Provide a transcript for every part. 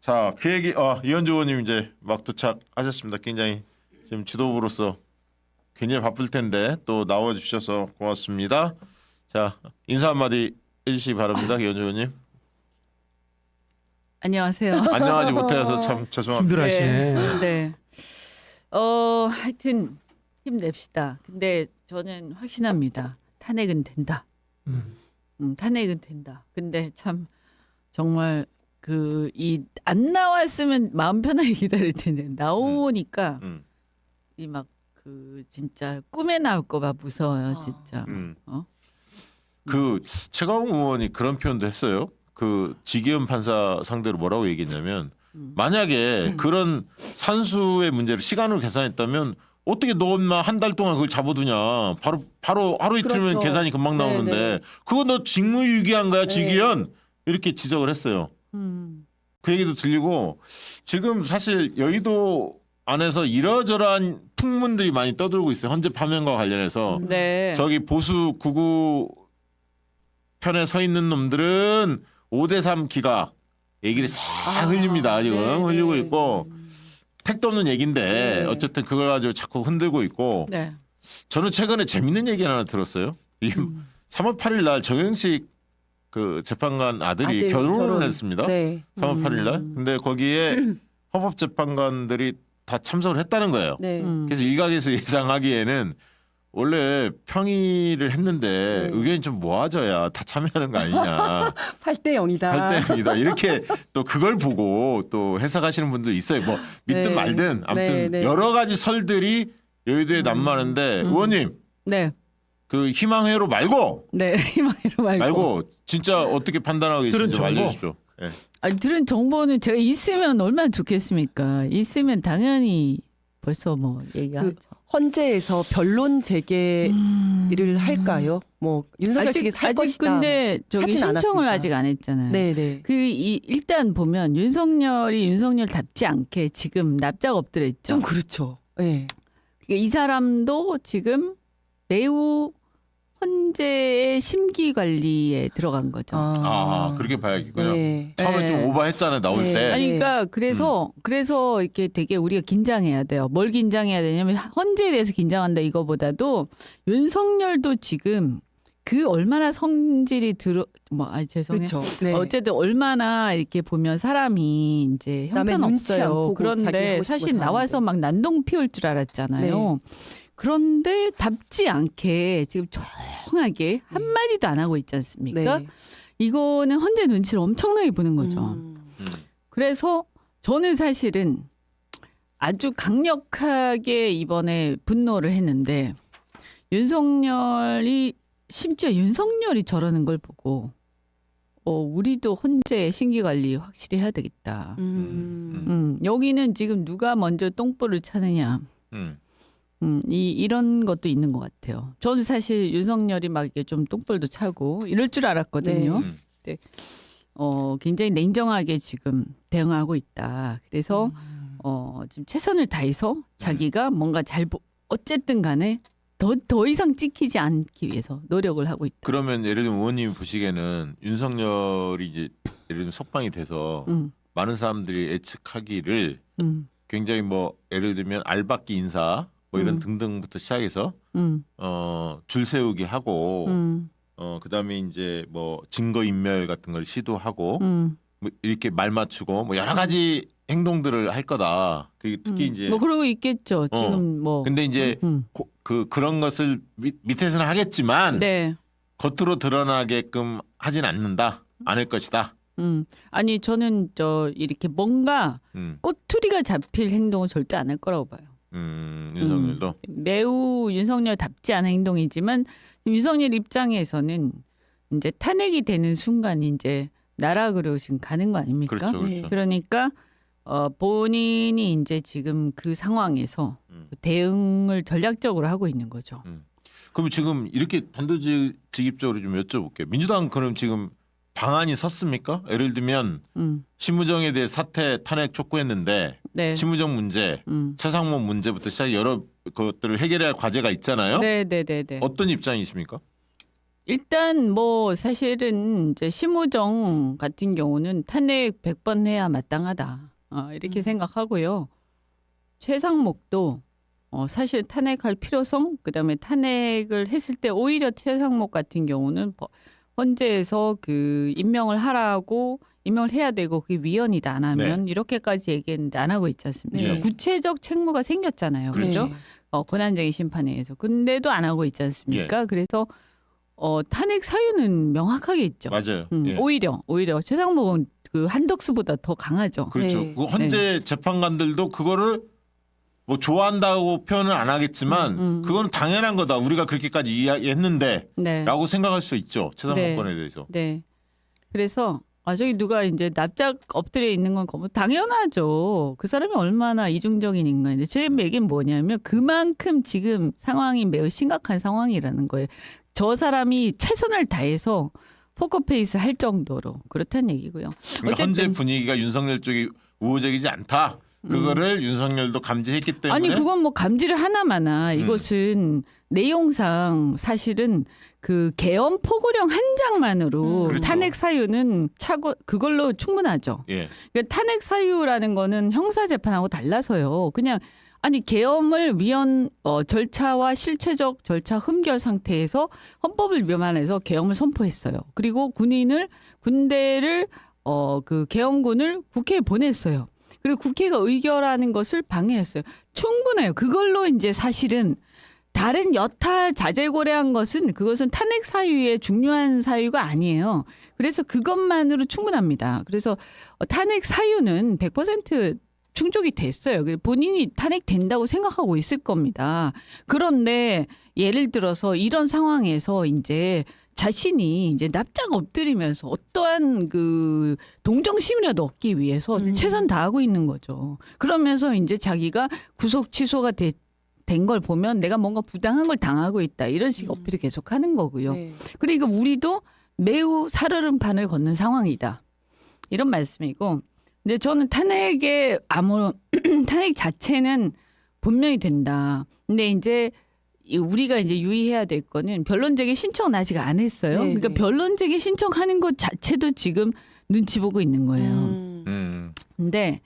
자, 그 얘기 이현주 의원님 이제 막 도착하셨습니다. 굉장히 지금 지도부로서 굉장히 바쁠 텐데 또 나와 주셔서 고맙습니다. 자, 인사 한마디 해주시기 바랍니다. 이현주 의원님. 안녕하세요. 안녕하지 못해서 참 죄송합니다. 힘들어하시네. 네. 하여튼 힘냅시다. 근데 저는 확신합니다. 탄핵은 된다. 탄핵은 된다. 근데 참 정말 안 나왔으면 마음 편하게 기다릴 텐데 나오니까 이 막 진짜 꿈에 나올까봐 무서워요, 진짜. 그 최강욱 의원이 그런 표현도 했어요. 그 지기현 판사 상대로 뭐라고 얘기했냐면 만약에 그런 산수의 문제를 시간으로 계산했다면 어떻게 너 엄마 한 달 동안 그걸 잡아두냐. 바로 하루 이틀이면 그렇죠. 계산이 금방 나오는데 네네. 그거 너 직무유기한 거야, 지기현. 이렇게 지적을 했어요. 그 얘기도 들리고 지금 사실 여의도 안에서 이러저러한 풍문들이 많이 떠들고 있어요. 헌재 파면과 관련해서. 네. 저기 보수 구구 편에 서 있는 놈들은 5대3 기각 얘기를 싹 흘립니다. 지금 네, 흘리고 네. 있고 택도 없는 얘기인데 네. 어쨌든 그걸 가지고 자꾸 흔들고 있고 네. 저는 최근에 재밌는 얘기 하나 들었어요. 이 3월 8일 날 정영식 그 재판관 아들이 결혼을 했습니다. 네. 3월 8일 날. 근데 거기에 헌법재판관들이 다 참석을 했다는 거예요. 네. 그래서 일각에서 예상하기에는 원래 평의를 했는데 의견이 좀 모아져야 다 참여하는 거 아니냐. 8대 0이다. 8대입니다. 이렇게 또 그걸 보고 또 해석하시는 분도 있어요. 뭐 믿든 네. 말든 아무튼 네, 네. 여러 가지 설들이 여의도에 난무하는데 의원님 네. 그 희망회로 말고 네. 희망으로 말고. 진짜 어떻게 판단하고 들은 계신지 좀 정보? 알려주십시오. 예. 아니, 들은 정보는 제가 있으면 얼마나 좋겠습니까? 있으면 당연히 벌써 뭐 얘기하죠. 헌재에서 변론 재개를 할까요? 뭐 윤석열 측에서 할 아직 것이다. 근데 저기 하진 신청을 않았습니다. 아직 안 했잖아요. 네네. 일단 보면 윤석열이 윤석열답지 않게 지금 납작 엎드렸죠. 좀 그렇죠. 네. 이 사람도 지금 매우 헌재의 심기 관리에 들어간 거죠. 그렇게 봐야겠군요. 네. 처음에 좀 네. 오버했잖아요. 나올 네. 때. 아니, 그러니까 그래서 이렇게 되게 우리가 긴장해야 돼요. 뭘 긴장해야 되냐면 헌재에 대해서 긴장한다 이거보다도 윤석열도 지금 그 얼마나 성질이 죄송해요. 그렇죠. 네. 어쨌든 얼마나 이렇게 보면 사람이 이제 남의 눈치 안 형편없어요. 보고 자기 그런데 하고 싶은 사실 거 나와서 하는데. 막 난동 피울 줄 알았잖아요. 그런데 답지 않게 지금 조용하게 한마디도 안 하고 있지 않습니까? 네. 이거는 헌재 눈치를 엄청나게 보는 거죠. 그래서 저는 사실은 아주 강력하게 이번에 분노를 했는데 심지어 윤석열이 저러는 걸 보고 우리도 헌재 신기 관리 확실히 해야 되겠다. 여기는 지금 누가 먼저 똥볼을 차느냐. 이런 것도 있는 것 같아요. 저는 사실 윤석열이 막 이렇게 좀 똥볼도 차고 이럴 줄 알았거든요. 네. 굉장히 냉정하게 지금 대응하고 있다. 그래서 지금 최선을 다해서 자기가 뭔가 어쨌든 간에 더 이상 찍히지 않기 위해서 노력을 하고 있다. 그러면 예를 들면 의원님이 보시기에는 윤석열이 이제 예를 들면 석방이 돼서 많은 사람들이 예측하기를 굉장히 뭐 예를 들면 알박기 인사 뭐 이런 등등부터 시작해서 줄 세우기 하고 그다음에 이제 뭐 증거 인멸 같은 걸 시도하고 뭐 이렇게 말 맞추고 뭐 여러 가지 행동들을 할 거다. 특히 이제 뭐 그러고 있겠죠. 지금 뭐. 근데 이제 그런 것을 밑에서는 하겠지만 네. 겉으로 드러나게끔 하진 않을 것이다. 아니 저는 이렇게 뭔가 꼬투리가 잡힐 행동은 절대 안 할 거라고 봐요. 윤석열도 매우 윤석열답지 않은 행동이지만 윤석열 입장에서는 이제 탄핵이 되는 순간 이제 나락으로 지금 가는 거 아닙니까? 그렇죠, 그렇죠. 그러니까 본인이 이제 지금 그 상황에서 대응을 전략적으로 하고 있는 거죠. 그럼 지금 이렇게 단도직입적으로 좀 여쭤볼게요. 민주당 그럼 지금 방안이 섰습니까? 예를 들면 심우정에 대해 사퇴 탄핵 촉구했는데 네. 심우정 문제, 최상목 문제부터 시작 여러 것들을 해결해야 할 과제가 있잖아요. 네. 어떤 입장이십니까? 일단 뭐 사실은 이제 심우정 같은 경우는 탄핵 100번 해야 마땅하다. 이렇게 생각하고요. 최상목도 사실 탄핵할 필요성, 그다음에 탄핵을 했을 때 오히려 최상목 같은 경우는 헌재에서 그 임명을 하라고 임명을 해야 되고 그게 위헌이다 안 하면 이렇게까지 얘기했는데 안 하고 있지 않습니까? 네. 구체적 책무가 생겼잖아요. 그렇죠? 권한쟁의 심판에 의해서. 근데도 안 하고 있지 않습니까? 그래서 탄핵 사유는 명확하게 있죠. 맞아요. 예. 오히려 최상목은 그 한덕수보다 더 강하죠. 그렇죠. 네. 그 헌재 재판관들도 그거를 뭐 좋아한다고 표현은 안 하겠지만 그건 당연한 거다. 우리가 그렇게까지 이야기했는데 네. 라고 생각할 수 있죠. 최상목권에 대해서. 네. 그래서 저기 누가 이제 납작 엎드려 있는 건 당연하죠. 그 사람이 얼마나 이중적인 인간인데 제 얘기는 뭐냐면 그만큼 지금 상황이 매우 심각한 상황이라는 거예요. 저 사람이 최선을 다해서 포커페이스 할 정도로 그렇다는 얘기고요. 그러니까 현재 분위기가 윤석열 쪽이 우호적이지 않다. 그거를 윤석열도 감지했기 때문에 아니 그건 뭐 감지를 하나마나 이것은 내용상 사실은 그 계엄 포고령 한 장만으로 그렇죠. 탄핵 사유는 그걸로 충분하죠. 예. 그러니까 탄핵 사유라는 거는 형사 재판하고 달라서요. 그냥 아니 계엄을 절차와 실체적 절차 흠결 상태에서 헌법을 위반해서 계엄을 선포했어요. 그리고 군대를 그 계엄군을 국회에 보냈어요. 그리고 국회가 의결하는 것을 방해했어요. 충분해요. 그걸로 이제 사실은 다른 여타 자질고려한 그것은 탄핵 사유의 중요한 사유가 아니에요. 그래서 그것만으로 충분합니다. 그래서 탄핵 사유는 100% 충족이 됐어요. 본인이 탄핵된다고 생각하고 있을 겁니다. 그런데 예를 들어서 이런 상황에서 이제 자신이 이제 납작 엎드리면서 어떠한 그 동정심이라도 얻기 위해서 최선 다하고 있는 거죠. 그러면서 이제 자기가 구속 취소가 된 걸 보면 내가 뭔가 부당한 걸 당하고 있다. 이런 식 어필을 계속 하는 거고요. 네. 그러니까 우리도 매우 살얼음 판을 걷는 상황이다. 이런 말씀이고. 근데 저는 탄핵의 탄핵 자체는 분명히 된다. 근데 이제 우리가 이제 유의해야 될 거는 변론제기 신청은 아직 안 했어요. 네, 그러니까 네. 변론제기 신청하는 것 자체도 지금 눈치 보고 있는 거예요. 근데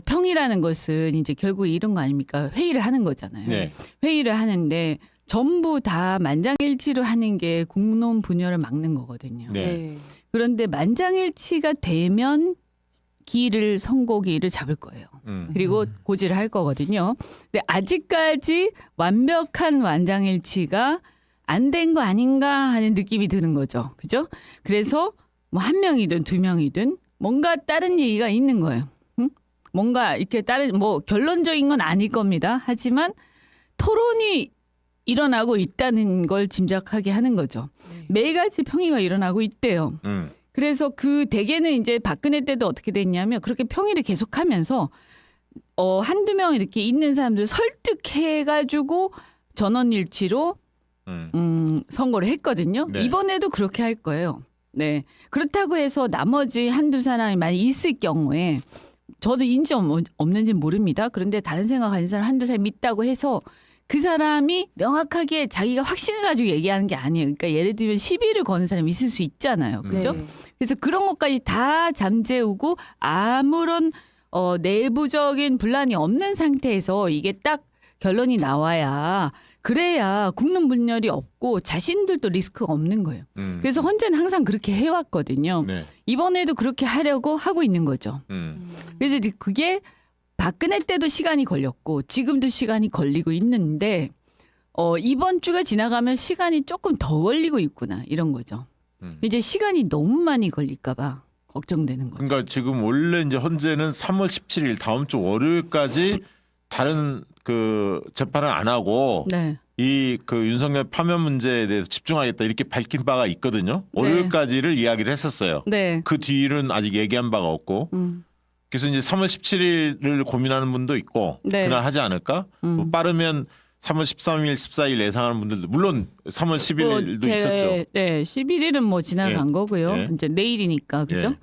평이라는 것은 이제 결국 이런 거 아닙니까? 회의를 하는 거잖아요. 네. 회의를 하는데 전부 다 만장일치로 하는 게 국론 분열을 막는 거거든요. 네. 네. 그런데 만장일치가 되면 선고기를 잡을 거예요. 그리고 고지를 할 거거든요. 근데 아직까지 완벽한 만장일치가 안 된 거 아닌가 하는 느낌이 드는 거죠. 그죠? 그래서 뭐 한 명이든 두 명이든 뭔가 다른 얘기가 있는 거예요. 뭔가 이렇게 다른 뭐 결론적인 건 아닐 겁니다. 하지만 토론이 일어나고 있다는 걸 짐작하게 하는 거죠. 네 가지 평의가 일어나고 있대요. 그래서 그 대개는 이제 박근혜 때도 어떻게 됐냐면 그렇게 평의를 계속하면서 한두 명 이렇게 있는 사람들 설득해가지고 전원일치로 선고를 했거든요. 네. 이번에도 그렇게 할 거예요. 네. 그렇다고 해서 나머지 한두 사람이 많이 있을 경우에 저도 인지 없는지 모릅니다. 그런데 다른 생각하는 사람 한두 사람 있다고 해서 그 사람이 명확하게 자기가 확신을 가지고 얘기하는 게 아니에요. 그러니까 예를 들면 시비를 거는 사람이 있을 수 있잖아요. 그죠? 네. 그래서 그런 것까지 다 잠재우고 아무런 내부적인 분란이 없는 상태에서 이게 딱 결론이 나와야 그래야 국론 분열이 없고 자신들도 리스크가 없는 거예요. 그래서 헌재는 항상 그렇게 해왔거든요. 네. 이번에도 그렇게 하려고 하고 있는 거죠. 그래서 이제 그게 박근혜 때도 시간이 걸렸고 지금도 시간이 걸리고 있는데 이번 주가 지나가면 시간이 조금 더 걸리고 있구나 이런 거죠. 이제 시간이 너무 많이 걸릴까 봐 걱정되는 거죠. 그러니까 지금 원래 이제 헌재는 3월 17일 다음 주 월요일까지 다른 그 재판을 안 하고 네. 이 그 윤석열 파면 문제에 대해서 집중하겠다 이렇게 밝힌 바가 있거든요. 네. 월요일까지를 이야기를 했었어요. 네. 그 뒤는 아직 얘기한 바가 없고. 그래서 이제 3월 17일을 고민하는 분도 있고 네. 그날 하지 않을까? 뭐 빠르면 3월 13일, 14일 예상하는 분들도 물론 3월 11일도 있었죠. 네, 11일은 뭐 지나간 예. 거고요. 예. 이제 내일이니까 그죠? 예.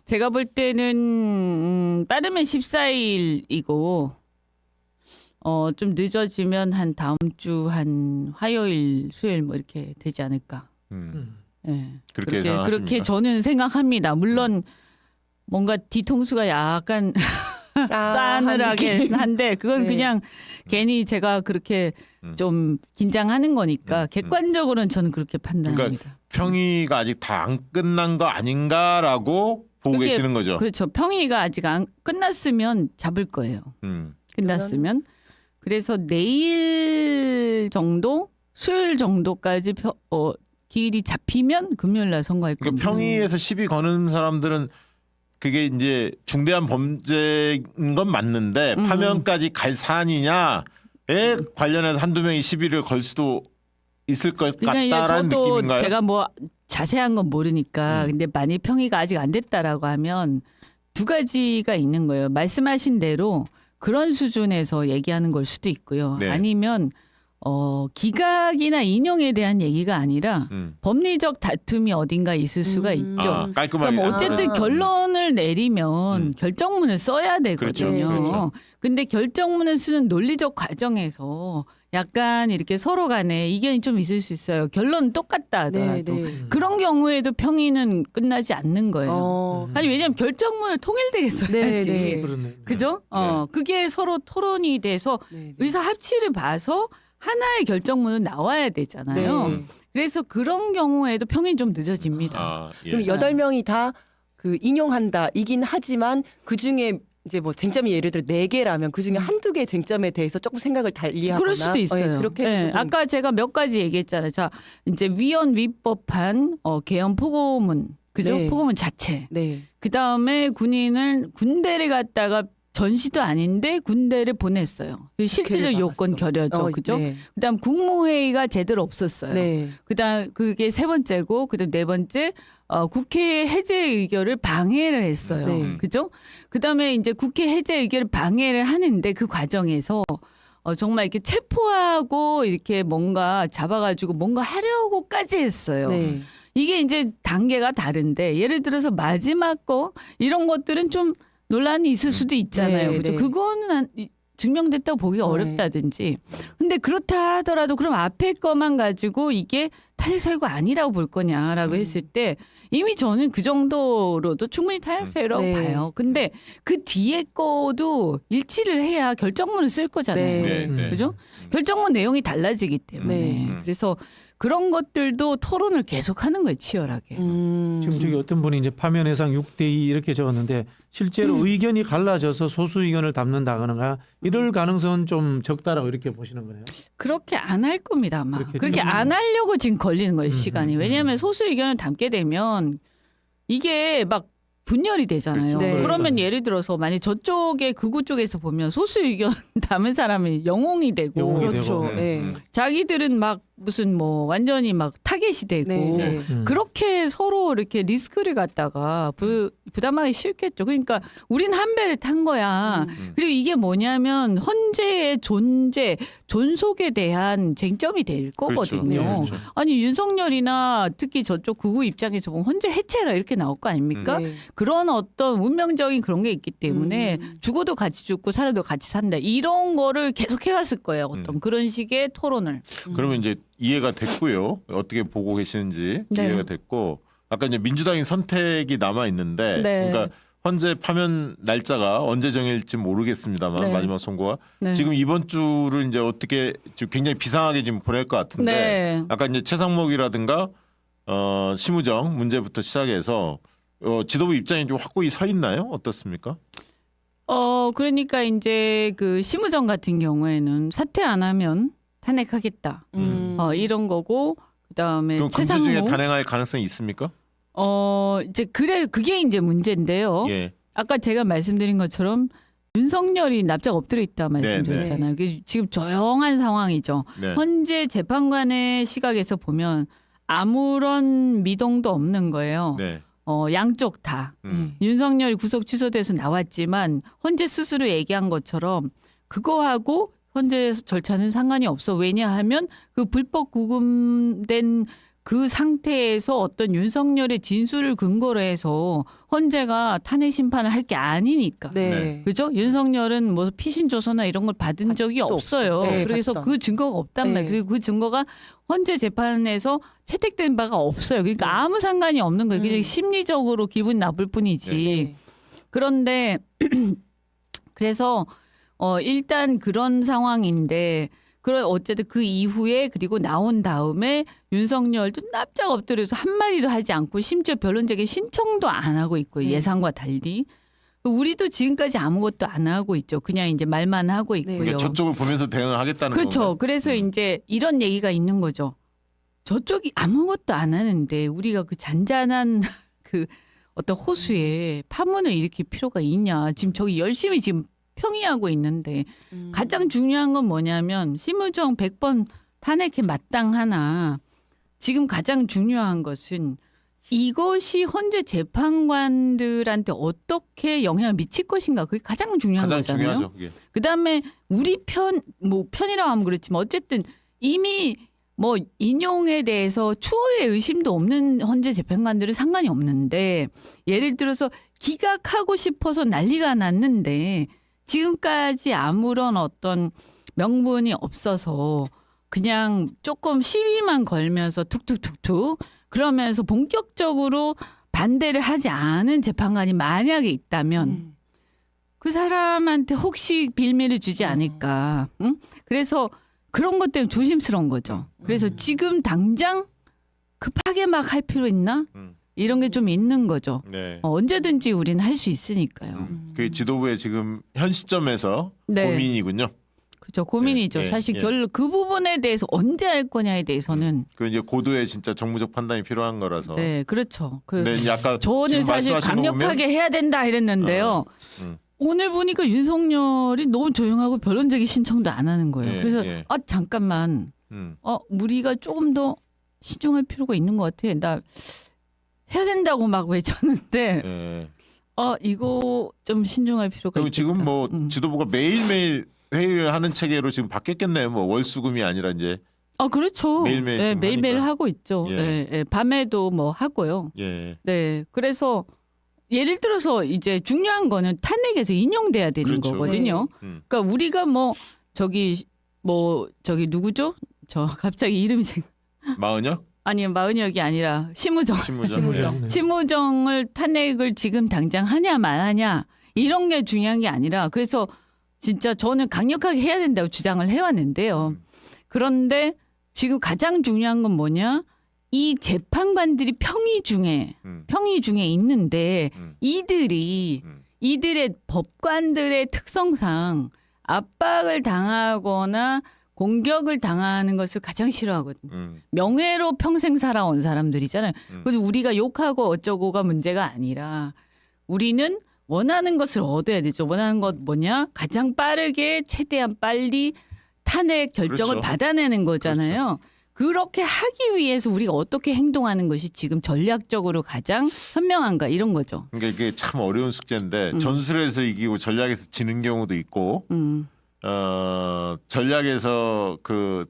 제가 볼 때는 빠르면 14일이고 좀 늦어지면 한 다음 주 한 화요일, 수요일 뭐 이렇게 되지 않을까. 예. 그렇게 생각하십니까? 그렇게 저는 생각합니다. 물론 뭔가 뒤통수가 약간 싸늘하게 한데 그건 네. 그냥 괜히 제가 그렇게 좀 긴장하는 거니까 객관적으로는 저는 그렇게 판단합니다. 그러니까 평의가 아직 다 안 끝난 거 아닌가라고 보고 그게- 계시는 거죠. 그렇죠. 평의가 아직 안 끝났으면 잡을 거예요. 끝났으면. 그래서 내일 정도, 수요일 정도까지 기일이 잡히면 금요일 날 선고할 그러니까 겁니다. 평의에서 시비 거는 사람들은 그게 이제 중대한 범죄인 건 맞는데 파면까지 갈 사안이냐에 관련해서 한두 명이 시비를 걸 수도 있을 것 그러니까 이제 같다라는 저도 느낌인가요? 제가 뭐 자세한 건 모르니까 근데 만약 평의가 아직 안 됐다라고 하면 두 가지가 있는 거예요. 말씀하신 대로 그런 수준에서 얘기하는 걸 수도 있고요. 네. 아니면 기각이나 인용에 대한 얘기가 아니라 법리적 다툼이 어딘가 있을 수가 있죠. 깔끔하게. 그러니까 뭐 어쨌든 결론을 내리면 결정문을 써야 되거든요. 그렇죠. 그렇죠. 근데 결정문을 쓰는 논리적 과정에서 약간 이렇게 서로 간에 이견이 좀 있을 수 있어요. 결론은 똑같다 하더라도. 그런 경우에도 평의는 끝나지 않는 거예요. 아니 왜냐하면 결정문을 통일되겠어야지. 네. 그렇네. 그죠? 그게 서로 토론이 돼서 의사 합치를 봐서 하나의 결정문은 나와야 되잖아요. 그래서 그런 경우에도 평이 좀 늦어집니다. 예. 그럼 8명이 다 그 인용한다 이긴 하지만 그 중에 이제 뭐 쟁점이 예를 들어 4개라면 그 중에 한두 개 쟁점에 대해서 조금 생각을 달리하거나 그럴 수도 있어요. 그렇게 네, 해서 조금 아까 제가 몇 가지 얘기했잖아요. 자, 이제 위헌 위법한 개헌 포고문, 그죠? 네. 포고문 자체. 네. 그 다음에 군대를 갔다가 전시도 아닌데 군대를 보냈어요. 실질적 요건 결여죠, 그죠? 네. 그다음 국무회의가 제대로 없었어요. 네. 그다음 그게 세 번째고, 그다음 네 번째 국회 해제 의결을 방해를 했어요. 네. 그죠? 그다음에 이제 국회 해제 의결을 방해를 하는데 그 과정에서 정말 이렇게 체포하고 이렇게 뭔가 잡아가지고 뭔가 하려고까지 했어요. 네. 이게 이제 단계가 다른데 예를 들어서 마지막 거 이런 것들은 좀 논란이 있을 수도 있잖아요. 네, 그죠? 네. 그거는 증명됐다고 보기가 어렵다든지. 근데 그렇다 하더라도 그럼 앞에 거만 가지고 이게 탄핵 사유가 아니라고 볼 거냐라고 했을 때 이미 저는 그 정도로도 충분히 탄핵 사유라고 네. 봐요. 근데 그 뒤에 거도 일치를 해야 결정문을 쓸 거잖아요. 네. 그죠? 결정문 내용이 달라지기 때문에. 네. 그래서 그런 것들도 토론을 계속하는 거예요, 치열하게. 지금 저기 어떤 분이 이제 파면 해상 6대2 이렇게 적었는데 실제로 의견이 갈라져서 소수 의견을 담는다거나 이럴 가능성은 좀 적다라고 이렇게 보시는 거네요. 그렇게 안 할 겁니다, 아마. 그렇게 그렇게 좀- 안 하려고 지금 걸리는 거예요, 시간이. 왜냐하면 소수 의견을 담게 되면 이게 막 분열이 되잖아요. 그렇죠. 네. 그러면 예를 들어서 만약 저쪽에 극우 쪽에서 보면 소수 의견 담은 사람이 영웅이 되고 영웅이 그렇죠. 되고. 네. 자기들은 막 무슨 뭐 완전히 막 타겟이 되고 네. 그렇게 서로 이렇게 리스크를 갖다가 부담하기 싫겠죠. 그러니까 우린 한 배를 탄 거야. 그리고 이게 뭐냐면 헌재의 존속에 대한 쟁점이 될 거거든요. 그렇죠. 아니 윤석열이나 특히 저쪽 극우 입장에서 보면 헌재 해체라 이렇게 나올 거 아닙니까? 네. 그런 어떤 운명적인 그런 게 있기 때문에 죽어도 같이 죽고 살아도 같이 산다. 이런 거를 계속 해왔을 거예요. 어떤 그런 식의 토론을. 그러면 이제 이해가 됐고요. 어떻게 보고 계시는지 네. 이해가 됐고 아까 이제 민주당이 선택이 남아 있는데 네. 그러니까 헌재 파면 날짜가 언제 정해질지 모르겠습니다만 네. 마지막 선고가 네. 지금 이번 주를 이제 어떻게 지금 굉장히 비상하게 지금 보낼 것 같은데 네. 아까 이제 최상목이라든가 심우정 문제부터 시작해서 지도부 입장이 좀 확고히 서 있나요? 어떻습니까? 그러니까 이제 그 심우정 같은 경우에는 사퇴 안 하면 탄핵하겠다. 이런 거고 그다음에 그럼 금주 중에 최상목 단행할 가능성이 있습니까? 이제 그게 이제 문제인데요. 예. 아까 제가 말씀드린 것처럼 윤석열이 납작 엎드려 있다 말씀드렸잖아요. 그게 지금 조용한 상황이죠. 네. 현재 재판관의 시각에서 보면 아무런 미동도 없는 거예요. 네. 양쪽 다. 윤석열이 구속 취소돼서 나왔지만 헌재 스스로 얘기한 것처럼 그거하고 헌재 절차는 상관이 없어. 왜냐하면 그 불법 구금된 그 상태에서 어떤 윤석열의 진술을 근거로 해서 헌재가 탄핵 심판을 할 게 아니니까. 네. 그죠? 윤석열은 뭐 피신 조서나 이런 걸 받은 적이 받도 없어요. 없고. 네, 그래서 받도. 그 증거가 없단 네. 말이에요. 그리고 그 증거가 헌재 재판에서 채택된 바가 없어요. 그러니까 아무 상관이 없는 거예요. 그냥 심리적으로 기분 나쁠 뿐이지. 네. 그런데 그래서 일단 그런 상황인데 어쨌든 그 이후에 그리고 나온 다음에 윤석열도 납작 엎드려서 한마디도 하지 않고 심지어 변론적인 신청도 안 하고 있고요. 예상과 달리. 우리도 지금까지 아무것도 안 하고 있죠. 그냥 이제 말만 하고 있고요. 그러니까 저쪽을 보면서 대응을 하겠다는 그렇죠. 건가요? 그래서 이제 이런 얘기가 있는 거죠. 저쪽이 아무것도 안 하는데 우리가 그 잔잔한 그 어떤 호수에 파문을 일으킬 필요가 있냐. 지금 저기 열심히 지금 평의하고 있는데 가장 중요한 건 뭐냐면 심우정 100번 탄핵에 마땅하나 지금 가장 중요한 것은 이것이 헌재 재판관들한테 어떻게 영향을 미칠 것인가. 그게 가장 중요한 가장 거잖아요. 중요하죠. 그게. 그다음에 우리 편이라고 하면 그렇지만 어쨌든 이미 뭐 인용에 대해서 추후의 의심도 없는 헌재 재판관들은 상관이 없는데 예를 들어서 기각하고 싶어서 난리가 났는데 지금까지 아무런 어떤 명분이 없어서 그냥 조금 시위만 걸면서 툭툭툭툭 그러면서 본격적으로 반대를 하지 않은 재판관이 만약에 있다면 그 사람한테 혹시 빌미를 주지 않을까. 응? 그래서 그런 것 때문에 조심스러운 거죠. 그래서 지금 당장 급하게 막 할 필요 있나? 이런 게 좀 있는 거죠. 네. 언제든지 우리는 할 수 있으니까요. 그 지도부의 지금 현 시점에서 네. 고민이군요. 그렇죠. 고민이죠. 예, 예, 사실 예. 그 부분에 대해서 언제 할 거냐에 대해서는 그 이제 고도의 진짜 정무적 판단이 필요한 거라서. 네, 그렇죠. 근데 이제 아까 저는 지금 사실 말씀하신 거 강력하게 해야 된다 이랬는데요. 음. 오늘 보니까 윤석열이 너무 조용하고 변론적인 신청도 안 하는 거예요. 예, 그래서 예. 잠깐만. 우리가 조금 더 신중할 필요가 있는 것 같아. 나 해야 된다고 막 외쳤는데 예. 이거 좀 신중할 필요가 그럼 있겠다. 지금 뭐 지도부가 매일매일 회의를 하는 체계로 지금 바뀌었겠네요. 뭐 월수금이 아니라 이제. 그렇죠. 매일매일 네, 지금 매일매일 하니까. 하고 있죠. 예. 네, 네, 밤에도 뭐 하고요. 예. 네, 그래서 예를 들어서 이제 중요한 거는 탄핵에서 인용돼야 되는 그렇죠. 거거든요. 그러니까 우리가 저기 누구죠? 저 갑자기 이름이 마은혁? 아니 마은혁이 아니라 심우정. 심우정. 네. 심우정을 탄핵을 지금 당장 하냐 마냐 이런 게 중요한 게 아니라 그래서 진짜 저는 강력하게 해야 된다고 주장을 해왔는데요. 그런데 지금 가장 중요한 건 뭐냐? 이 재판관들이 평의 중에 있는데 이들의 법관들의 특성상 압박을 당하거나 공격을 당하는 것을 가장 싫어하거든요. 명예로 평생 살아온 사람들이잖아요. 그래서 우리가 욕하고 어쩌고가 문제가 아니라 우리는 원하는 것을 얻어야 되죠. 원하는 것 뭐냐? 가장 빠르게 최대한 빨리 탄핵 결정을 그렇죠. 받아내는 거잖아요. 그렇게 하기 위해서 우리가 어떻게 행동하는 것이 지금 전략적으로 가장 현명한가 이런 거죠. 그러니까 이게 참 어려운 숙제인데 전술에서 이기고 전략에서 지는 경우도 있고 전략에서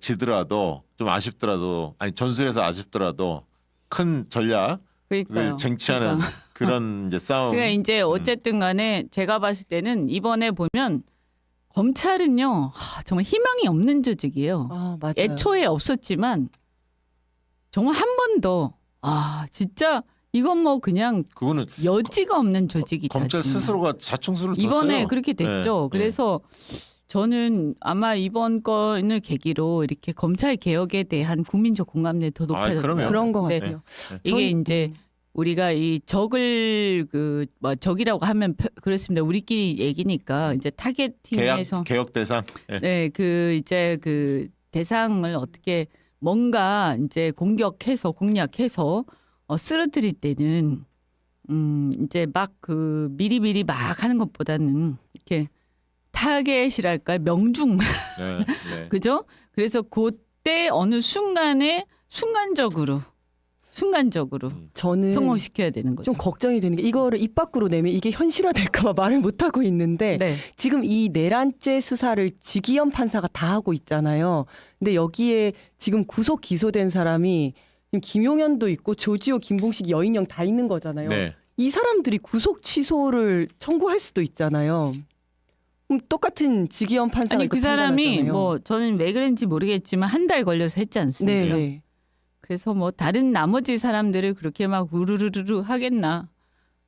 지더라도 좀 아쉽더라도 아니 전술에서 아쉽더라도 큰 전략을 그러니까요. 쟁취하는 그런 이제 싸움. 그러니까 이제 어쨌든 간에 제가 봤을 때는 이번에 보면 검찰은요 정말 희망이 없는 조직이에요. 맞아요. 애초에 없었지만 정말 한 번 더 진짜 이건 뭐 그냥 그거는 여지가 없는 조직이다. 검찰 정말. 스스로가 자충수를 이번에 뒀어요. 그렇게 됐죠. 네, 그래서 저는 아마 이번 건을 계기로 이렇게 검찰 개혁에 대한 국민적 공감대 더 높아졌다. 그럼요. 그런 것 네. 같아요. 이게 전- 이제 우리가 이 적을 적이라고 하면 그렇습니다. 우리끼리 얘기니까 이제 타겟팅해서 개혁 대상. 예. 네, 이제 대상을 어떻게 뭔가 이제 공략해서 쓰러뜨릴 때는 이제 막 미리미리 막 하는 것보다는 이렇게 타겟이랄까 명중 네, 네. 그죠? 그래서 그때 어느 순간에 순간적으로 저는 성공시켜야 되는 거죠. 좀 걱정이 되는 게 이거를 입 밖으로 내면 이게 현실화될까 봐 말을 못 하고 있는데 네. 지금 이 내란죄 수사를 지기현 판사가 다 하고 있잖아요. 근데 여기에 지금 구속 기소된 사람이 지금 김용현도 있고 조지호, 김봉식, 여인영 다 있는 거잖아요. 네. 이 사람들이 구속 취소를 청구할 수도 있잖아요. 그럼 똑같은 지기현 판사가 아니 이거 그 사람이 판단하잖아요. 뭐 저는 왜 그런지 모르겠지만 한 달 걸려서 했지 않습니까? 네. 그래서 뭐 다른 나머지 사람들을 그렇게 막 우르르르 하겠나?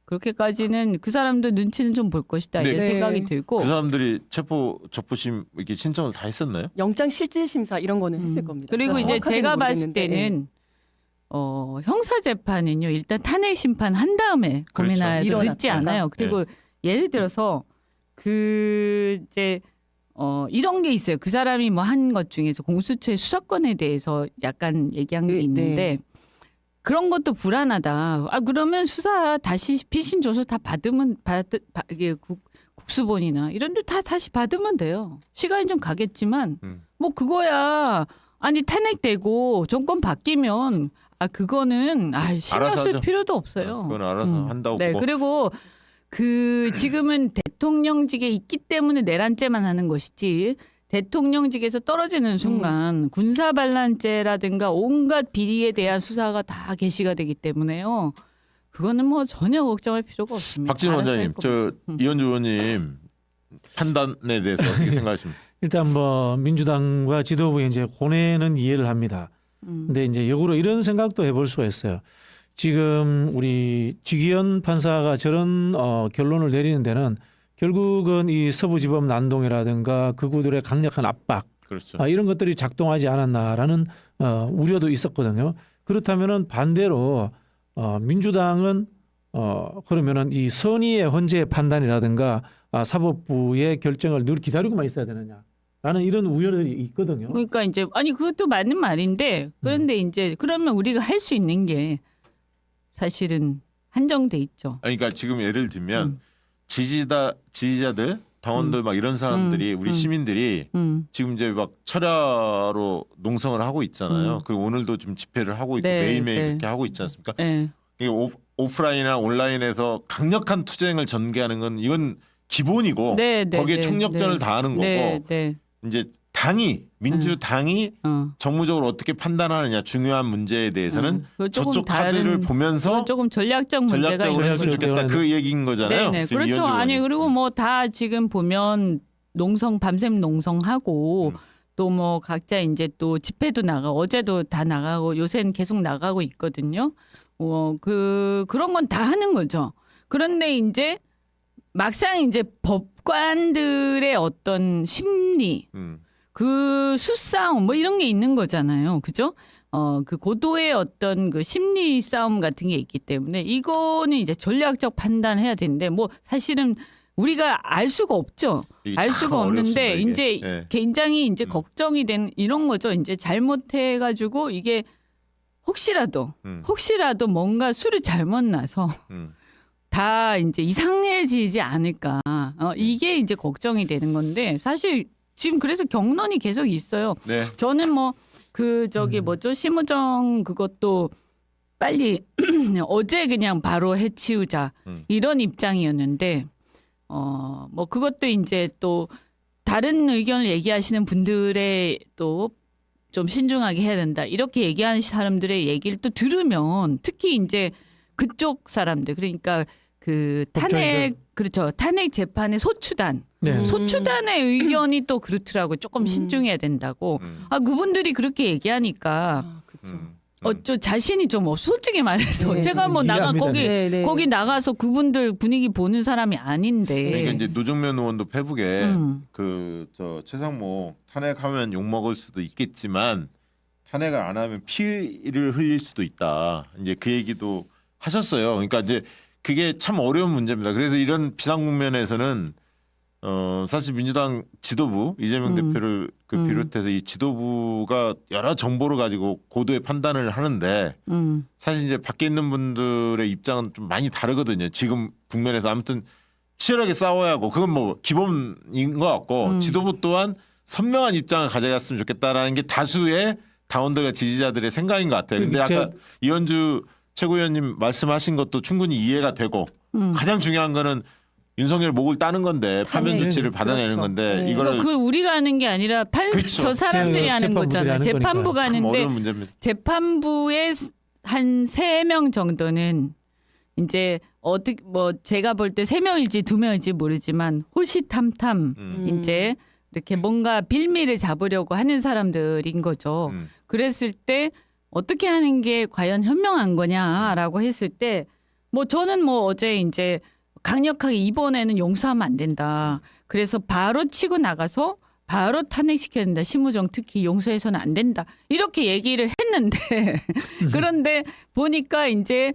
그렇게까지는 그 사람도 눈치는 좀 볼 것이다 이런 네. 생각이 들고. 그 사람들이 체포 적부심 이렇게 신청을 다 했었나요? 영장 실질 심사 이런 거는 했을 겁니다. 그리고 이제 정확하게는 제가 봤을 모르겠는데, 때는 형사 재판은요 일단 탄핵 심판 한 다음에 그렇죠. 고민해도 늦지 일어났다가. 않아요. 그리고 예를 들어서 그 이제 이런 게 있어요. 그 사람이 뭐 한 것 중에서 공수처의 수사권에 대해서 약간 얘기한 게 네, 있는데 네. 그런 것도 불안하다. 아 그러면 수사 다시 피신 조서 다 받으면 이게 국수본이나 이런 데 다 다시 받으면 돼요. 시간이 좀 가겠지만 뭐 그거야. 아니 탄핵되고 정권 바뀌면 그거는 신경 알아서 쓸 하죠. 필요도 없어요. 그건 알아서 한다고 네, 보고. 그리고 그 지금은 대통령직에 있기 때문에 내란죄만 하는 것이지 대통령직에서 떨어지는 순간 군사반란죄라든가 온갖 비리에 대한 수사가 다 개시가 되기 때문에요. 그거는 뭐 전혀 걱정할 필요가 없습니다. 박진호 알아서 할 원장님, 겁니다. 저 이현주 의원님 판단에 대해서 어떻게 생각하십니까? 일단 뭐 민주당과 지도부의 이제 고뇌는 이해를 합니다. 근데 이제 역으로 이런 생각도 해볼 수가 있어요. 지금 우리 지기현 판사가 저런 결론을 내리는 데는 결국은 이 서부지법 난동이라든가 극우들의 강력한 압박 그렇죠. 이런 것들이 작동하지 않았나라는 우려도 있었거든요. 그렇다면은 반대로 민주당은 그러면은 이 선의의 헌재의 판단이라든가 사법부의 결정을 늘 기다리고만 있어야 되느냐라는 이런 우려들이 있거든요. 그러니까 이제 아니 그것도 맞는 말인데 그런데 이제 그러면 우리가 할 수 있는 게 사실은 한정돼 있죠. 그러니까 지금 예를 들면 지지자들, 당원들 막 이런 사람들이 우리 시민들이 지금 이제 막 철야로 농성을 하고 있잖아요. 그리고 오늘도 좀 집회를 하고 있고 네, 매일매일 네. 그렇게 하고 있지 않습니까? 네. 이게 오프라인이나 온라인에서 강력한 투쟁을 전개하는 건 이건 기본이고 네, 네, 거기에 네, 총력전을 네. 다하는 거고 네, 네. 이제 민주당이 정무적으로 어떻게 판단하느냐 중요한 문제에 대해서는 그거 조금 저쪽 카드를 보면서 그건 조금 전략적 문제가 전략적으로 했으면 있어요. 좋겠다 그 얘기인 거잖아요. 네네. 지금 그렇죠. 이현주 아니 의원님. 그리고 뭐 다 지금 보면 밤샘 농성하고 또 뭐 각자 이제 또 집회도 어제도 다 나가고 요새는 계속 나가고 있거든요. 그런 건 다 하는 거죠. 그런데 이제 막상 이제 법관들의 어떤 심리 그 수싸움 뭐 이런 게 있는 거잖아요. 그죠? 그 고도의 어떤 그 심리 싸움 같은 게 있기 때문에 이거는 이제 전략적 판단을 해야 되는데 뭐 사실은 우리가 알 수가 없죠. 이게 알 참 수가 없는데 어렵습니다, 이제 이게. 예. 굉장히 이제 걱정이 된 이런 거죠. 이제 잘못해 가지고 이게 혹시라도 뭔가 술을 잘못 나서 다 이제 이상해지지 않을까. 이게 이제 걱정이 되는 건데 사실 지금 그래서 경론이 계속 있어요. 네. 저는 뭐 뭐죠 심우정 그것도 빨리 어제 그냥 바로 해치우자 이런 입장이었는데 뭐 그것도 이제 또 다른 의견을 얘기하시는 분들의 또 좀 신중하게 해야 된다 이렇게 얘기하는 사람들의 얘기를 또 들으면 특히 이제 그쪽 사람들 그러니까 그 탄핵 그렇죠 탄핵 재판의 소추단 네. 소추단의 의견이 또 그렇더라고 조금 신중해야 된다고 그분들이 그렇게 얘기하니까 자신이 좀 없어 솔직히 말해서 네, 제가 뭐 나가 이해합니다. 거기 나가서 그분들 분위기 보는 사람이 아닌데 그러니까 이제 노정면 의원도 페북에 음. 저 최상목 탄핵하면 욕 먹을 수도 있겠지만 탄핵을 안 하면 피를 흘릴 수도 있다. 이제 그 얘기도 하셨어요. 그러니까 이제 그게 참 어려운 문제입니다. 그래서 이런 비상 국면에서는 사실 민주당 지도부 이재명 대표를 비롯해서 이 지도부가 여러 정보를 가지고 고도의 판단을 하는데 사실 이제 밖에 있는 분들의 입장은 좀 많이 다르거든요. 지금 국면에서 아무튼 치열하게 싸워야 하고 그건 뭐 기본인 것 같고 지도부 또한 선명한 입장을 가져갔으면 좋겠다라는 게 다수의 당원들과 지지자들의 생각인 것 같아요. 근데 아까 이현주 최고위원님 말씀하신 것도 충분히 이해가 되고 가장 중요한 거는 윤석열 목을 따는 건데 파면 조치를 받아내는 그렇죠. 건데 네. 이거를 그걸 우리가 하는 게 아니라 그렇죠. 저 사람들이 하는 재판부들이 거잖아요. 하는 재판부가 참 하는데 어려운 문제입니다. 재판부의 한 3명 정도는 이제 어떻게 뭐 제가 볼 때 3명일지 2명일지 모르지만 호시탐탐 이제 이렇게 뭔가 빌미를 잡으려고 하는 사람들인 거죠. 그랬을 때 어떻게 하는 게 과연 현명한 거냐라고 했을 때 뭐 저는 뭐 어제 이제 강력하게 이번에는 용서하면 안 된다. 그래서 바로 치고 나가서 바로 탄핵시켜야 된다. 심우정 특히 용서해서는 안 된다. 이렇게 얘기를 했는데 그런데 보니까 이제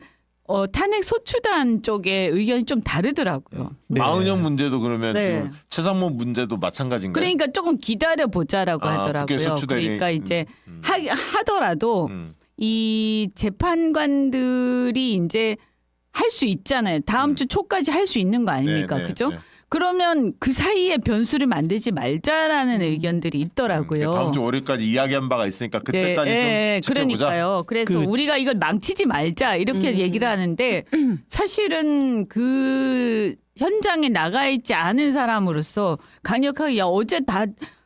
탄핵 소추단 쪽의 의견이 좀 다르더라고요. 네. 마은영 문제도 그러면 네. 지금 최상목 문제도 마찬가지인가요? 그러니까 조금 기다려 보자라고 국회 하더라고요. 소추단이, 그러니까 이제 하더라도 이 재판관들이 이제 할 수 있잖아요. 다음 주 초까지 할 수 있는 거 아닙니까? 네, 네, 그죠? 네. 그러면 그 사이에 변수를 만들지 말자라는 의견들이 있더라고요. 다음 주 월요일까지 이야기한 바가 있으니까 그때까지 네, 좀 지켜보자. 그러니까요. 그래서 우리가 이걸 망치지 말자 이렇게 얘기를 하는데 사실은 그 현장에 나가 있지 않은 사람으로서 강력하게 야 어제 다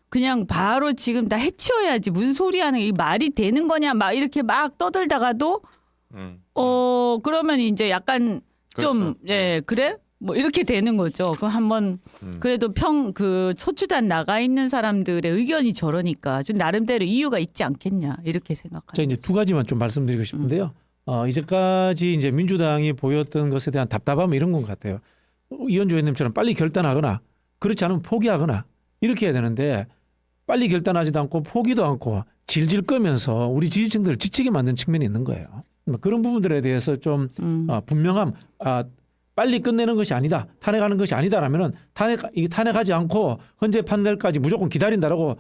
그냥 바로 지금 다 해치워야지 무슨 소리 하는 이 말이 되는 거냐 막 이렇게 막 떠들다가도 그러면 이제 약간 좀 그렇죠. 예, 그래? 뭐 이렇게 되는 거죠. 그럼 한번 그래도 그 소추단 나가 있는 사람들의 의견이 저러니까 좀 나름대로 이유가 있지 않겠냐 이렇게 자 생각합니다. 이제 두 가지만 좀 말씀드리고 싶은데요. 이제까지 이제 민주당이 보였던 것에 대한 답답함 이런 것 같아요. 이현주 의원님처럼 빨리 결단하거나 그렇지 않으면 포기하거나 이렇게 해야 되는데 빨리 결단하지도 않고 포기도 않고 질질 끄면서 우리 지지층들을 지치게 만든 측면이 있는 거예요. 그런 부분들에 대해서 좀 분명함, 빨리 끝내는 것이 아니다, 탄핵하는 것이 아니다라면은 탄핵하지 않고 헌재 판결까지 무조건 기다린다라고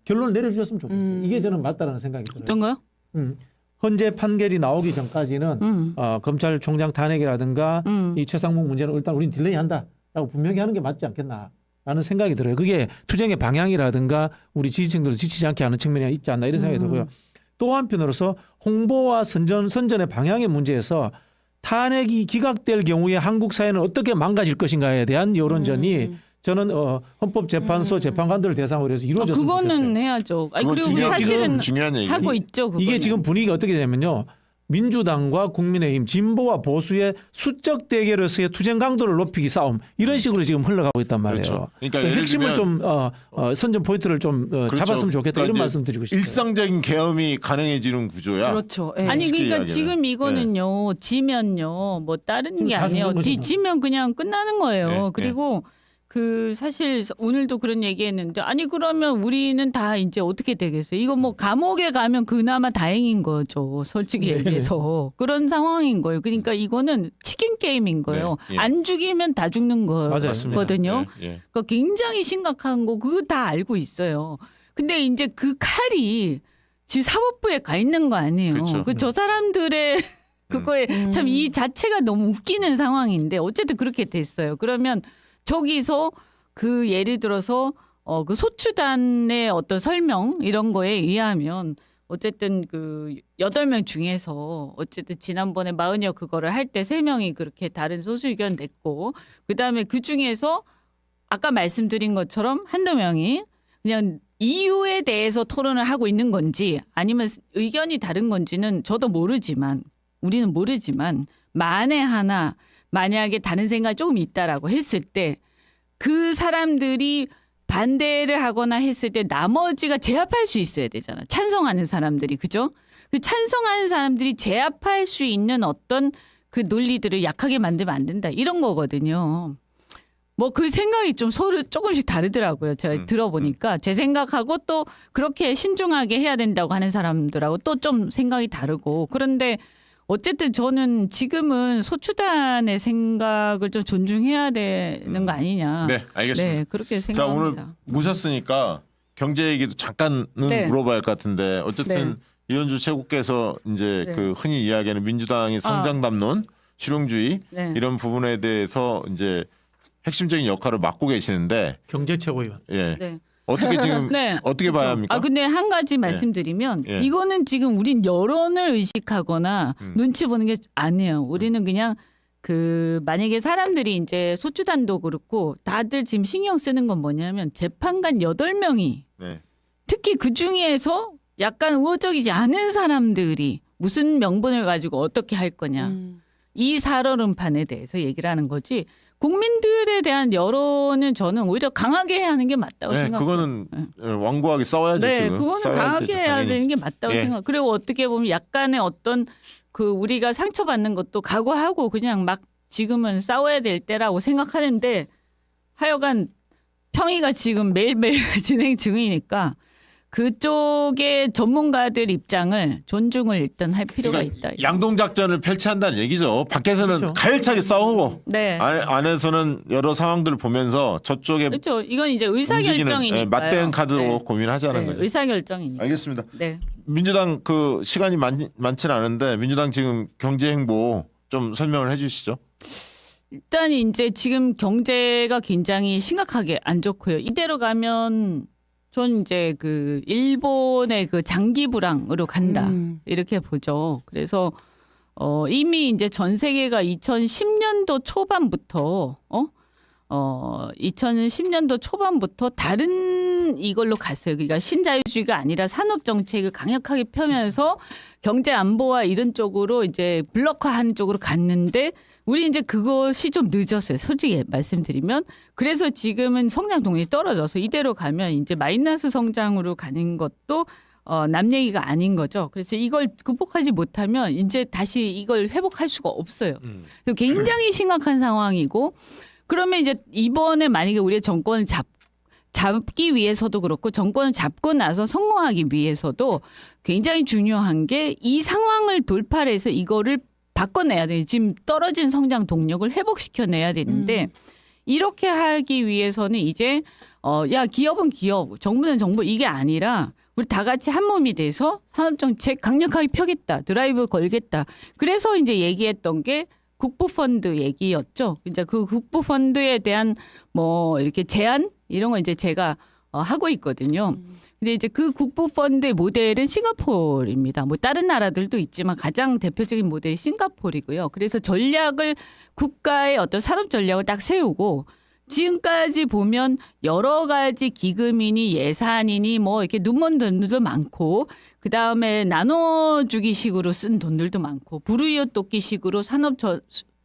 결론을 내려주셨으면 좋겠어요. 이게 저는 맞다라는 생각이 들어요. 어떤 거요? 헌재 판결이 나오기 전까지는 검찰총장 탄핵이라든가 이 최상목 문제는 일단 우리는 딜레이한다라고 분명히 하는 게 맞지 않겠나라는 생각이 들어요. 그게 투쟁의 방향이라든가 우리 지지층들도 지치지 않게 하는 측면이 있지 않나 이런 생각이 들고요. 또 한편으로서 홍보와 선전의 방향의 문제에서 탄핵이 기각될 경우에 한국 사회는 어떻게 망가질 것인가에 대한 여론전이 저는 헌법재판소 재판관들을 대상으로 해서 이루어졌으면 그거는 좋겠어요. 해야죠. 아니, 그건 그리고 사실은 중요한 얘기. 하고 있죠. 그거는. 이게 지금 분위기가 어떻게 되냐면요. 민주당과 국민의힘, 진보와 보수의 수적 대결에서의 투쟁 강도를 높이기 싸움 이런 식으로 지금 흘러가고 있단 말이에요. 그렇죠. 그러니까 예를 핵심을 들면 좀 선전 포인트를 좀 그렇죠. 잡았으면 좋겠다 그러니까 이런 이제 말씀 드리고 싶어요. 일상적인 계엄이 가능해지는 구조야. 그렇죠. 예. 아니 쉽게 그러니까 이야기하면. 지금 이거는요 지면요 뭐 다른 지금 게 다 아니에요. 죽는 거잖아요. 지면 그냥 끝나는 거예요. 네, 그리고 그 사실 오늘도 그런 얘기했는데 아니 그러면 우리는 다 이제 어떻게 되겠어요? 이거 뭐 감옥에 가면 그나마 다행인 거죠. 솔직히 얘기해서 그런 상황인 거예요. 그러니까 이거는 치킨 게임인 거예요. 네, 예. 안 죽이면 다 죽는 맞습니다. 거거든요. 예, 예. 그러니까 굉장히 심각한 거 그거 다 알고 있어요. 근데 이제 그 칼이 지금 사법부에 가 있는 거 아니에요. 그렇죠. 그 저 사람들의 그거에 참 이 자체가 너무 웃기는 상황인데 어쨌든 그렇게 됐어요. 그러면 저기서 그 예를 들어서 그 소추단의 어떤 설명 이런 거에 의하면 어쨌든 그 8명 중에서 어쨌든 지난번에 마은혁 그거를 할 때 3명이 그렇게 다른 소수 의견 냈고 그다음에 그 중에서 아까 말씀드린 것처럼 한두 명이 그냥 이유에 대해서 토론을 하고 있는 건지 아니면 의견이 다른 건지는 저도 모르지만 우리는 모르지만 만에 하나 만약에 다른 생각이 조금 있다라고 했을 때 그 사람들이 반대를 하거나 했을 때 나머지가 제압할 수 있어야 되잖아. 찬성하는 사람들이 그죠? 그 찬성하는 사람들이 제압할 수 있는 어떤 그 논리들을 약하게 만들면 안 된다. 이런 거거든요. 뭐 그 생각이 좀 서로 조금씩 다르더라고요. 제가 들어보니까 제 생각하고 또 그렇게 신중하게 해야 된다고 하는 사람들하고 또 좀 생각이 다르고 그런데 어쨌든 저는 지금은 소추단의 생각을 좀 존중해야 되는 거 아니냐. 네, 알겠습니다. 네, 그렇게 자, 생각합니다. 오늘 모셨으니까 경제 얘기도 잠깐은 네. 물어봐야 할 것 같은데 어쨌든 이현주 최고께서 이제 네. 그 흔히 이야기하는 민주당의 성장 담론, 실용주의 네. 이런 부분에 대해서 이제 핵심적인 역할을 맡고 계시는데 경제 최고위원. 예. 네. 어떻게 지금 네. 어떻게 봐야 합니까? 아 근데 한 가지 말씀드리면 예. 이거는 지금 우린 여론을 의식하거나 눈치 보는 게 아니에요. 우리는 그냥 그 만약에 사람들이 이제 소추단도 그렇고 다들 지금 신경 쓰는 건 뭐냐면 재판관 8명이 네. 특히 그 중에서 약간 우호적이지 않은 사람들이 무슨 명분을 가지고 어떻게 할 거냐. 이 살얼음판에 대해서 얘기를 하는 거지. 국민들에 대한 여론은 저는 오히려 강하게 해야 하는 게 맞다고 네, 생각해요. 그거는 네. 왕고하게 싸워야죠. 네, 지금. 그거는 싸워야 강하게 되죠, 해야 당연히. 되는 게 맞다고 예. 생각. 그리고 어떻게 보면 약간의 어떤 그 우리가 상처받는 것도 각오하고 그냥 막 지금은 싸워야 될 때라고 생각하는데 하여간 평의가 지금 매일매일 진행 중이니까 그쪽의 전문가들 입장을 존중을 일단 할 필요가 그러니까 있다. 양동작전을 펼치한다는 얘기죠. 밖에서는 그렇죠. 가열차게 싸우고 네. 안에서는 여러 상황들을 보면서 저쪽에 그렇죠. 이건 이제 움직이는 의사결정이니까요. 맞대응 카드로 고민하자는 거죠. 의사결정이니까. 알겠습니다. 네. 민주당 그 시간이 많지는 않은데 민주당 지금 경제 행보 좀 설명을 해주시죠. 일단 이제 지금 경제가 굉장히 심각하게 안 좋고요. 이대로 가면 전 이제 그 일본의 그 장기 불황으로 간다 이렇게 보죠. 그래서 이미 이제 전 세계가 2010년도 초반부터 2010년도 초반부터 다른 이걸로 갔어요. 그러니까 신자유주의가 아니라 산업 정책을 강력하게 펴면서 경제 안보와 이런 쪽으로 이제 블록화하는 쪽으로 갔는데 우리 이제 그것이 좀 늦었어요. 솔직히 말씀드리면. 그래서 지금은 성장 동력이 떨어져서 이대로 가면 이제 마이너스 성장으로 가는 것도 남 얘기가 아닌 거죠. 그래서 이걸 극복하지 못하면 이제 다시 이걸 회복할 수가 없어요. 그래서 굉장히 심각한 상황이고 그러면 이제 이번에 만약에 우리의 정권을 잡기 위해서도 그렇고 정권을 잡고 나서 성공하기 위해서도 굉장히 중요한 게 이 상황을 돌파를 해서 이거를 바꿔내야 돼요. 지금 떨어진 성장 동력을 회복시켜내야 되는데 이렇게 하기 위해서는 이제 야 기업은 기업, 정부는 정부 이게 아니라 우리 다 같이 한 몸이 돼서 산업정책 강력하게 펴겠다. 드라이브 걸겠다. 그래서 이제 얘기했던 게 국부펀드 얘기였죠. 이제 그 국부펀드에 대한 뭐 이렇게 제안 이런 거 이제 제가 하고 있거든요. 근데 이제 그 국부펀드의 모델은 싱가포르입니다. 뭐 다른 나라들도 있지만 가장 대표적인 모델이 싱가포르이고요. 그래서 전략을 국가의 어떤 산업 전략을 딱 세우고 지금까지 보면 여러 가지 기금이니 예산이니 뭐 이렇게 눈먼 돈들도 많고 그 다음에 나눠주기 식으로 쓴 돈들도 많고 불우이웃 돕기 식으로 산업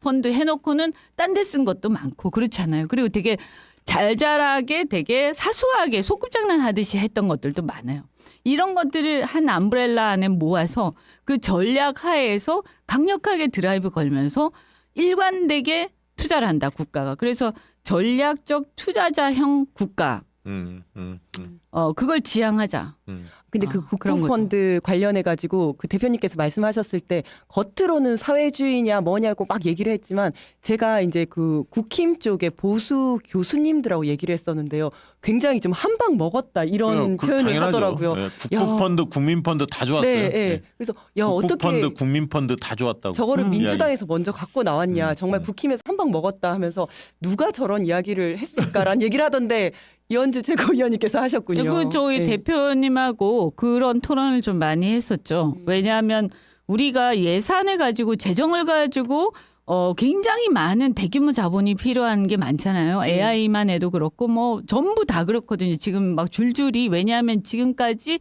펀드 해놓고는 딴 데 쓴 것도 많고 그렇잖아요. 그리고 되게 잘잘하게 되게 사소하게 소꿉장난 하듯이 했던 것들도 많아요. 이런 것들을 한 암브렐라 안에 모아서 그 전략 하에서 강력하게 드라이브 걸면서 일관되게 투자를 한다 국가가. 그래서 전략적 투자자형 국가. 그걸 지향하자. 근데 그 그런 국부펀드 관련해 가지고 그 대표님께서 말씀하셨을 때 겉으로는 사회주의냐 뭐냐고 막 얘기를 했지만 제가 이제 그 국힘 쪽에 보수 교수님들하고 얘기를 했었는데요. 굉장히 좀 한 방 먹었다 이런 표현을 당연하죠. 하더라고요. 네, 국부펀드, 국민펀드 다 좋았어요. 네, 네. 네. 그래서 야 어떻게 국부펀드, 국민펀드 다 좋았다고. 저거를 민주당에서 먼저 갖고 나왔냐. 정말 음. 국힘에서 한 방 먹었다 하면서 누가 저런 이야기를 했을까라는 얘기를 하던데 이현주 최고위원님께서 하셨군요. 그 저희 네. 대표님하고 그런 토론을 좀 많이 했었죠. 왜냐하면 우리가 예산을 가지고 재정을 가지고 굉장히 많은 대규모 자본이 필요한 게 많잖아요. AI만 해도 그렇고 뭐 전부 다 그렇거든요. 지금 막 줄줄이 왜냐하면 지금까지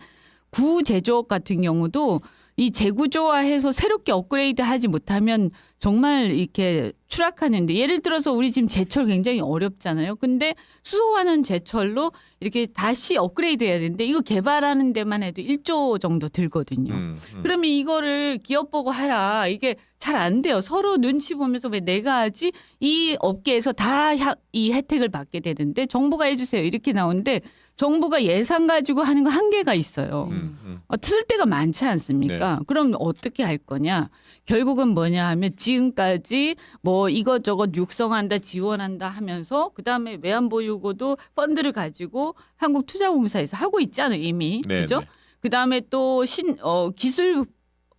구제조업 같은 경우도 이 재구조화해서 새롭게 업그레이드 하지 못하면 정말 이렇게 추락하는데 예를 들어서 우리 지금 제철 굉장히 어렵잖아요. 근데 수소화는 제철로 이렇게 다시 업그레이드 해야 되는데 이거 개발하는 데만 해도 1조 정도 들거든요. 그러면 이거를 기업 보고 하라. 이게 잘 안 돼요. 서로 눈치 보면서 왜 내가 하지? 이 업계에서 다 이 혜택을 받게 되는데 정부가 해주세요. 이렇게 나오는데 정부가 예산 가지고 하는 거 한계가 있어요. 쓸 데가 많지 않습니까? 네. 그럼 어떻게 할 거냐? 결국은 뭐냐 하면 지금까지 뭐 이것저것 육성한다 지원한다 하면서 그다음에 외환보유고도 펀드를 가지고 한국투자공사에서 하고 있잖아요 이미. 네, 그죠? 네. 그다음에 또 기술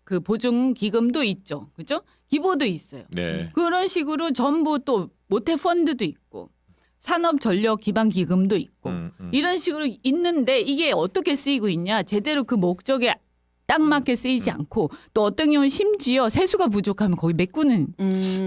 그 보증 기금도 있죠. 그죠? 기보도 있어요. 네. 그런 식으로 전부 또 모태 펀드도 있고 산업 전력 기반 기금도 있고 이런 식으로 있는데 이게 어떻게 쓰이고 있냐? 제대로 그 목적에 딱 맞게 쓰이지 않고 또 어떤 경우는 심지어 세수가 부족하면 거기 메꾸는.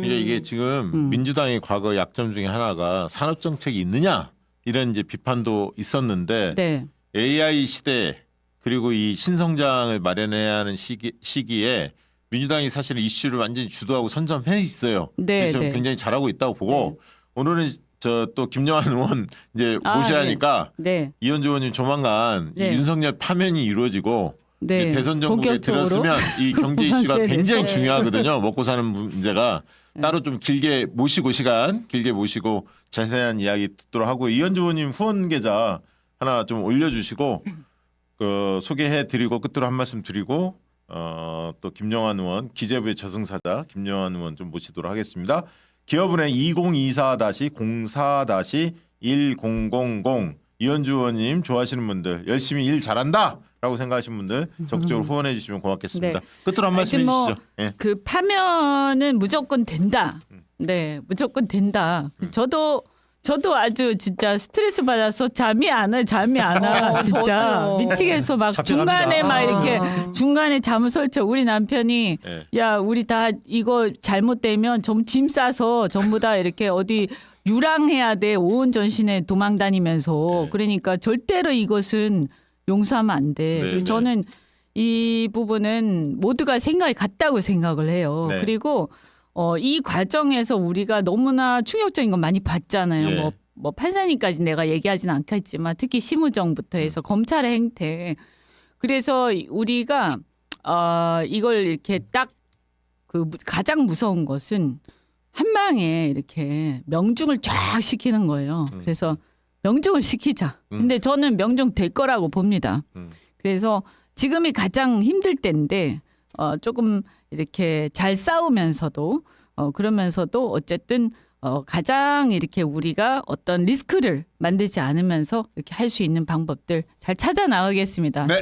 이게 지금 민주당의 과거 약점 중에 하나가 산업 정책이 있느냐 이런 이제 비판도 있었는데 네. AI 시대 그리고 이 신성장을 마련해야 하는 시기에 민주당이 사실은 이슈를 완전히 주도하고 선점해 있어요. 네, 그래서 네. 굉장히 잘하고 있다고 보고 오늘은 저 또 김영환 의원 이제 모셔야 하니까 네. 이현주 의원님 조만간 네. 이 윤석열 파면이 이루어지고 네. 대선 정국에 본격적으로 들었으면 이 경제 이슈가 네, 네. 굉장히 네. 중요하거든요. 먹고 사는 문제가 따로 좀 길게 모시고 시간 길게 모시고 자세한 이야기 듣도록 하고 이현주 의원님 후원 계좌 하나 좀 올려주시고 소개해드리고 끝으로 한 말씀 드리고 또 김영환 의원 기재부의 저승사자 김영환 의원 좀 모시도록 하겠습니다. 기업은행 2024-04-1000 이현주 의원님 좋아하시는 분들 열심히 일 잘한다라고 생각하시는 분들 적극적으로 후원해 주시면 고맙겠습니다. 네. 끝으로 한 말씀 하여튼 뭐 해주시죠. 예. 그 파면은 무조건 된다. 네, 무조건 된다. 저도 아주 진짜 스트레스 받아서 잠이 안 와, 진짜 저도요. 미치겠어. 막 잡혀갑니다. 중간에 막 이렇게 아. 중간에 잠을 설쳐. 우리 남편이 예. 야, 우리 다 이거 잘못되면 좀 짐 싸서 전부 다 이렇게 어디 유랑해야 돼. 온 전신에 도망 다니면서. 네. 그러니까 절대로 이것은 용서하면 안 돼. 네, 그리고 네. 저는 이 부분은 모두가 생각이 같다고 생각을 해요. 네. 그리고 이 과정에서 우리가 너무나 충격적인 거 많이 봤잖아요. 예. 뭐 판사님까지 내가 얘기하지는 않겠지만 특히 심우정부터 해서 검찰의 행태. 그래서 우리가 이걸 이렇게 딱 그 가장 무서운 것은 한 방에 이렇게 명중을 쫙 시키는 거예요. 그래서 명중을 시키자. 근데 저는 명중 될 거라고 봅니다. 그래서 지금이 가장 힘들 때인데 조금 이렇게 잘 싸우면서도 그러면서도 어쨌든 가장 이렇게 우리가 어떤 리스크를 만들지 않으면서 이렇게 할 수 있는 방법들 잘 찾아 나가겠습니다. 네.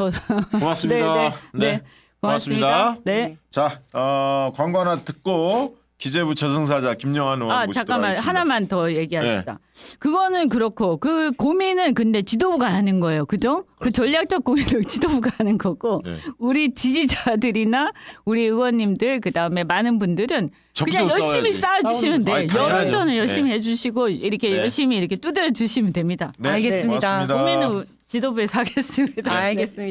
고맙습니다. 네. 고맙습니다. 네. 자, 광고 하나 듣고 기재부 저승사자 김영환 의원 모시도록 잠깐만 하겠습니다. 하나만 더 얘기합시다. 그거는 그렇고 그 고민은 근데 지도부가 하는 거예요. 그죠? 그 전략적 고민을 지도부가 하는 거고 네. 우리 지지자들이나 우리 의원님들 그다음에 많은 분들은 그냥 적극적으로 열심히 싸워야지. 쌓아주시면 돼. 아니, 당연하죠. 여론전을 열심히 해주시고 이렇게 네. 열심히 이렇게 두드려 주시면 됩니다. 네, 알겠습니다. 고맙습니다. 고민은 지도부에서 하겠습니다. 알겠습니다.